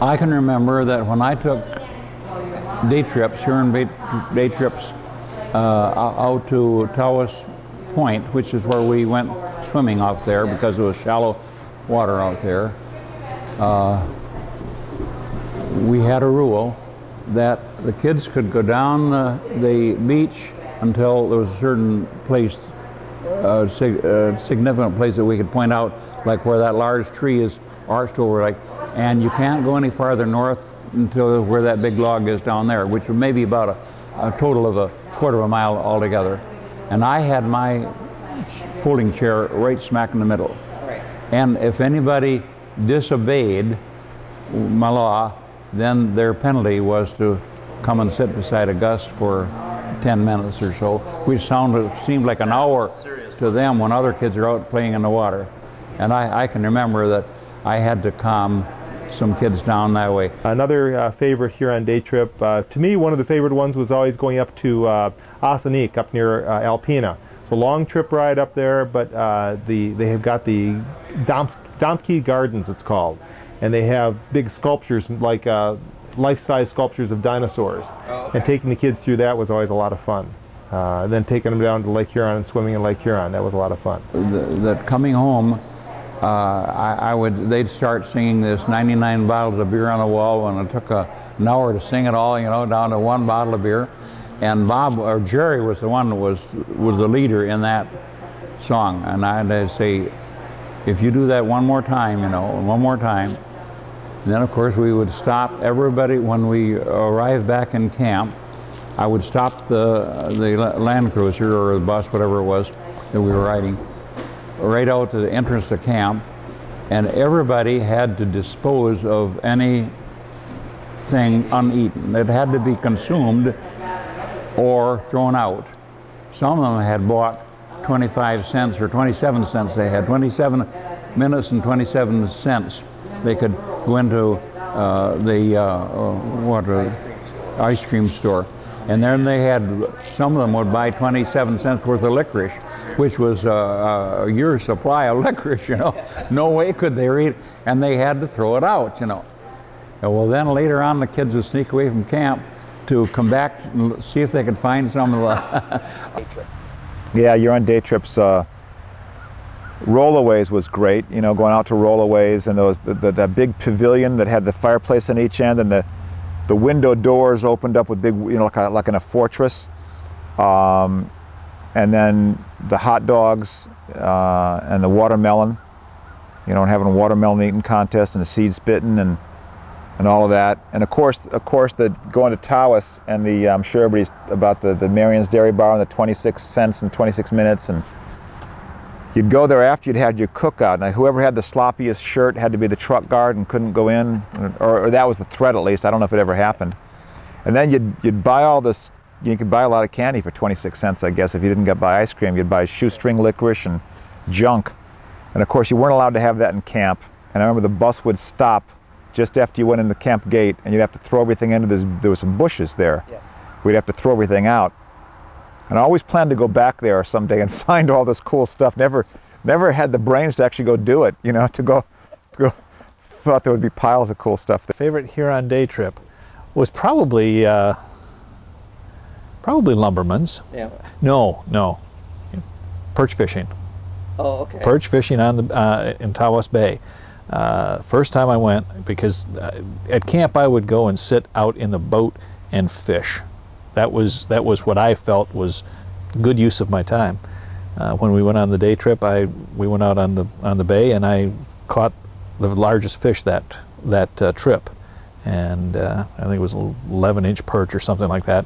I can remember that when I took day trips, Huron Day Trips, out to Tawas Point, which is where we went swimming out there because it was shallow water out there. We had a rule that the kids could go down the beach until there was a certain place, significant place that we could point out, like where that large tree is arched over, like, and you can't go any farther north until where that big log is down there, which was maybe about a total of a quarter of a mile altogether. And I had my folding chair right smack in the middle. Right. And if anybody disobeyed my law, then their penalty was to come and sit beside a Gus for 10 minutes or so, which seemed like an hour to them when other kids are out playing in the water. And I can remember that I had to calm some kids down that way. Another favorite Huron day trip, to me one of the favorite ones was always going up to Asaniq up near Alpena. It's a long trip ride up there, but they have got the Domke Gardens, it's called. And they have big sculptures, like life-size sculptures of dinosaurs. Oh, okay. And taking the kids through that was always a lot of fun. Then taking them down to Lake Huron and swimming in Lake Huron, that was a lot of fun. That coming home, they'd start singing this 99 bottles of beer on the wall, and it took an hour to sing it all, you know, down to one bottle of beer. And Bob, or Jerry, was the one that was the leader in that song. And I'd say, if you do that one more time, you know, one more time, then of course we would stop everybody. When we arrived back in camp, I would stop the Land Cruiser or the bus, whatever it was that we were riding, right out to the entrance to camp, and everybody had to dispose of anything uneaten. It had to be consumed or thrown out. Some of them had bought 25 cents or 27 cents. They had 27 minutes and 27 cents. They could go into ice cream store. And then they had, some of them would buy 27 cents worth of licorice, which was a year's supply of licorice, you know. No way could they eat, and they had to throw it out, you know. Well, then later on the kids would sneak away from camp to come back and see if they could find some of the... Yeah, you're on day trips. Rollaways was great, you know, going out to Rollaways, and that big pavilion that had the fireplace on each end, and the window doors opened up with big, you know, like in a fortress. And then the hot dogs and the watermelon, you know, and having a watermelon eating contest and a seed spitting and all of that. And of course, going to Tawas and I'm sure everybody's about the Marion's Dairy Bar and the 26 cents and 26 minutes. And you'd go there after you'd had your cookout. Now, whoever had the sloppiest shirt had to be the truck guard and couldn't go in, or that was the threat at least. I don't know if it ever happened. And then you'd buy all this. You could buy a lot of candy for 26 cents, I guess. If you didn't buy ice cream, you'd buy shoestring licorice and junk. And of course, you weren't allowed to have that in camp. And I remember the bus would stop just after you went in the camp gate, and you'd have to throw everything into this. There were some bushes there. Yeah. We'd have to throw everything out. And I always planned to go back there someday and find all this cool stuff. Never had the brains to actually go do it, you know, to go. Thought there would be piles of cool stuff. The favorite Huron day trip was probably Lumberman's. Yeah. No. Perch fishing. Oh, okay. Perch fishing on in Tawas Bay. First time I went, because at camp I would go and sit out in the boat and fish. That was what I felt was good use of my time. When we went on the day trip, we went out on the bay, and I caught the largest fish that trip, and I think it was an 11-inch perch or something like that,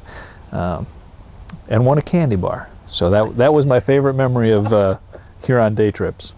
and won a candy bar. So that was my favorite memory of Huron day trips.